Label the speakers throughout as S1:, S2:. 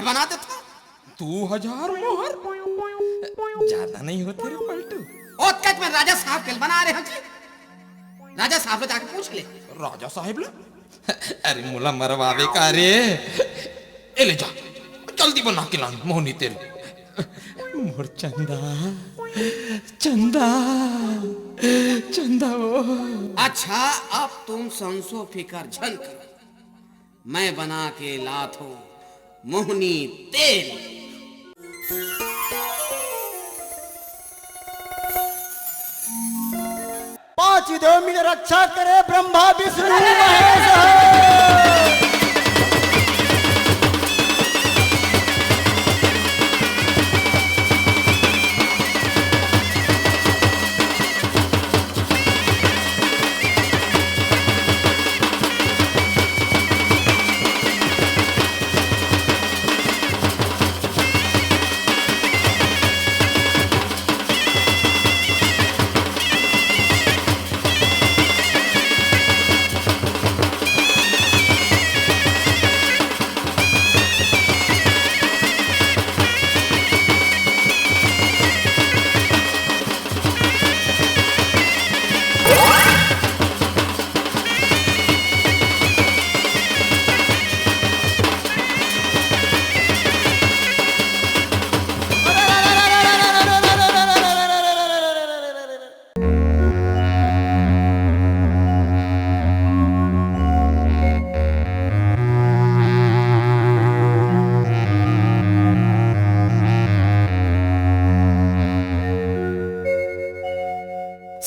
S1: बना देता।
S2: 2000 मोहर ज्यादा नहीं होते रे पलटू।
S1: और कच में राजा साहब के बना रहे हो जी। राजा साहब से जाके पूछ ले।
S2: राजा साहब ले? अरे मुला मरवावे का रे। ए ले जा जल्दी बना के ला मोहनी तेरे। मोर चंदा चंदा चंदा ओ।
S1: अच्छा अब तुम संसो फिकर झन करो, मैं बना के लात हूं मोहनी तेल।
S3: पांच देव मिल रक्षा करे ब्रह्मा विष्णु महेश।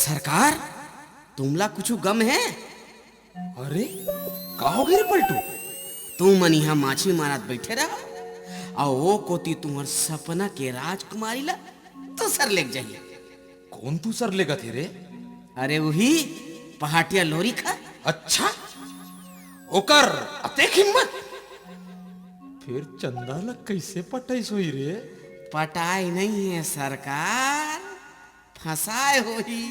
S1: सरकार तुमला कुछ गम है?
S2: अरे का हो गए रे पलटू?
S1: तू मन यहाँ माछी मारत बैठे रहा और वो कोती तुम्हार सपना के राजकुमारी ला तो सर लेक जाइए।
S2: कौन तू सर लेगा थे रे?
S1: अरे वही पहाटिया लोरी खा।
S2: अच्छा ओकर अतेक हिम्मत। फिर चंदा ला कैसे पटाई सोई रे?
S1: पटाई नहीं है सरकार, फंसाए होई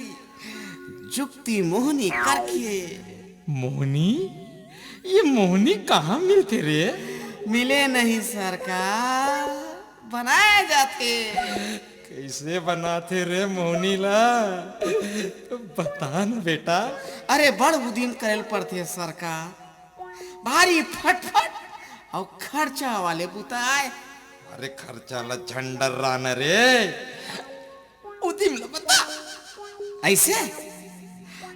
S1: जुक्ति मोहनी करके।
S2: मोहनी? ये मोहनी कहाँ मिलते रे?
S1: मिले नहीं सरकार, बनाए जाते।
S2: कैसे बनाते रे मोहनी ला? तो बता न बेटा।
S1: अरे बड़ उदिन करेल पड़ते सरकार, भारी फटफट और खर्चा वाले बुताए।
S2: अरे खर्चा ला झंडर रान रे।
S1: उदिम ला बता ऐसे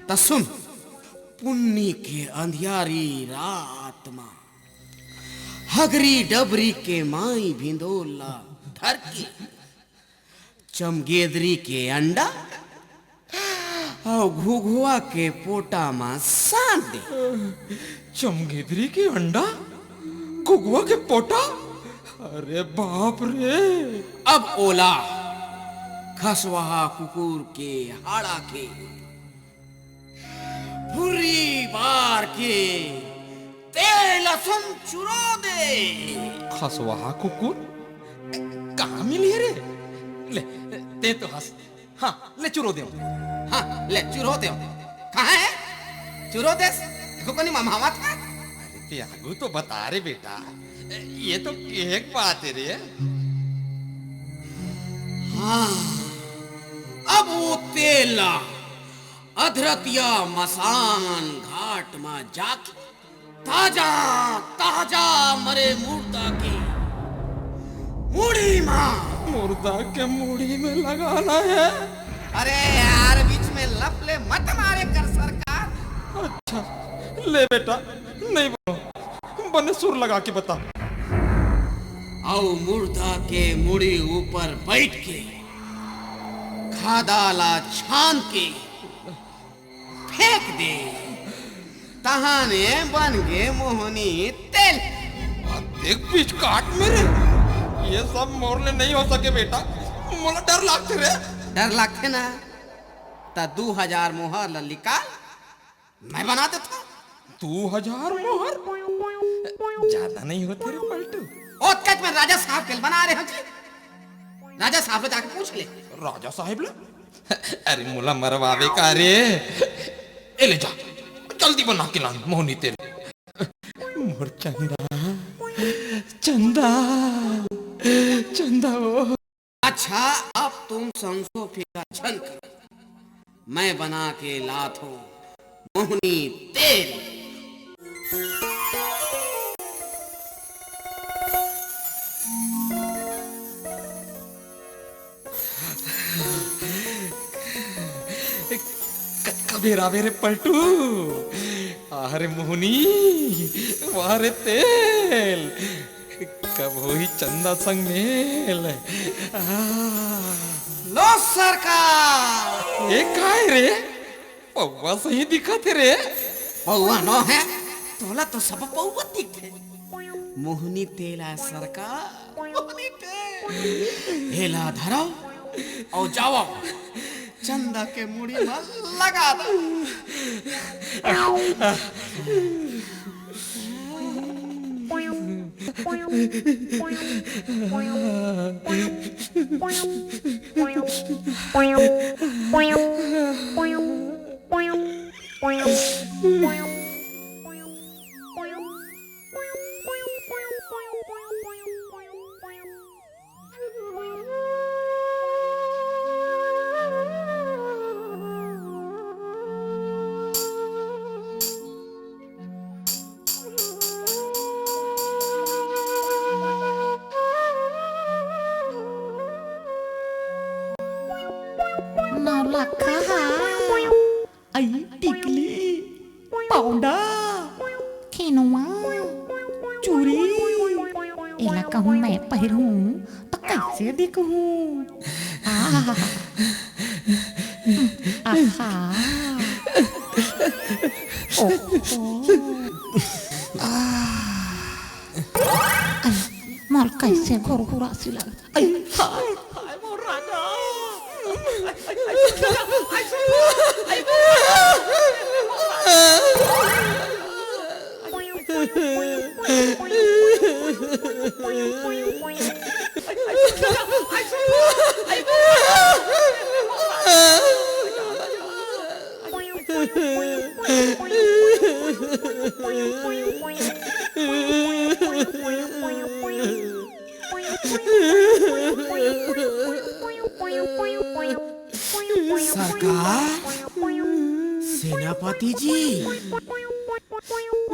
S1: तो सुन। पुन्नी के अंधियारी रात में हगरी डबरी के माई भिंदोला धर के चमगेदरी के अंडा और घुघुआ के पोटा में सान दे।
S2: चमगेदरी के अंडा, घुघुआ के पोटा? अरे बाप रे।
S1: अब ओला खसवाहा कुकुर के हाड़ा के पूरी बार के तेल लहसुन चुरा दे।
S2: खसवाहा कुकुर कहाँ मिली है रे? ले ते तो हंस। हाँ ले चुरो दे।
S1: हाँ ले चुरो दे। कहाँ है चुरो दे? देखो कनी मामा था।
S2: अरे ते आगू तो बता रे बेटा, ये तो एक बात है रे।
S1: हाँ अब वो तेल अधरतिया मसान घाट में जाके ताजा ताजा मरे मुर्दा की मुड़ी में
S2: मुर्दा के मुड़ी में लगाना है।
S1: अरे यार बीच में लफले मत मारे कर सरकार।
S2: अच्छा ले बेटा, नहीं बनो बने सुर लगा के बता।
S1: आओ मुर्दा के मुड़ी ऊपर बैठ के खादाला छान के फेंक दे, तहाने बन गे मोहनी तेल।
S2: देख बीच काट मेरे, ये सब मोरले नहीं हो सके बेटा, मोला डर लगते रे।
S1: डर लगते ना ता 2000 मोहर ला निकाल, मैं बना देता।
S2: 2000 मोहर ज्यादा नहीं होते रे पलटू।
S1: और कच में राजा साहब के बना रहे हो जी। राजा साहब से जाके पूछ ले।
S2: राजा साहब ले? अरे मुला मरवावे का रे। ए ले जा जल्दी बना के ला मोहनी तेरे। मोर चंदा चंदा चंदा हो।
S1: अच्छा अब तुम संसो फिकर झन करो, मैं बना के लात हूं मोहनी तेल।
S2: कबीरा मेरे पलटू, अरे मोहनी वारे तेल, कब होई चंदा संग मेल।
S1: लो सरकार।
S2: ये काय रे, पौवा सही दिखत है रे।
S1: पौवा न है तोला तो सब पौवा दिखे। मोहनी तेल है सरकार, मोहनी तेल। हेला धरो और जाओ चंदा के मुड़ी में लगा दो।
S4: आई टिकली पाउंडा खेनुआ चूड़ी एला कहूँ मैं पहनूं तो कैसे दिखूं। आहा माल कैसे घुरघुरा सी लगता। हाय हाय मोर राजा।
S1: सरकार, सेनापति जी,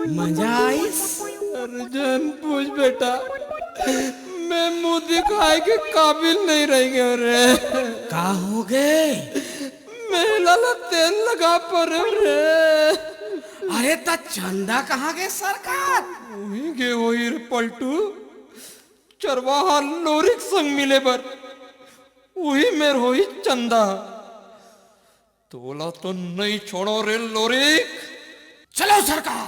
S1: मजा आई?
S2: अर्जुन पूछ बेटा, मैं मुंह दिखाए के काबिल नहीं रह गया रे।
S1: का हो गए?
S2: मैं लाला तेल लगा पर रे।
S1: अरे ता चंदा कहाँ गए सरकार?
S2: वही गे वही रे पलटू, चरवाहा लोरिक संग मिले बर वही मेर होई चंदा। तोला तो नहीं छोड़ो रे लोरिक।
S1: चलो सरकार।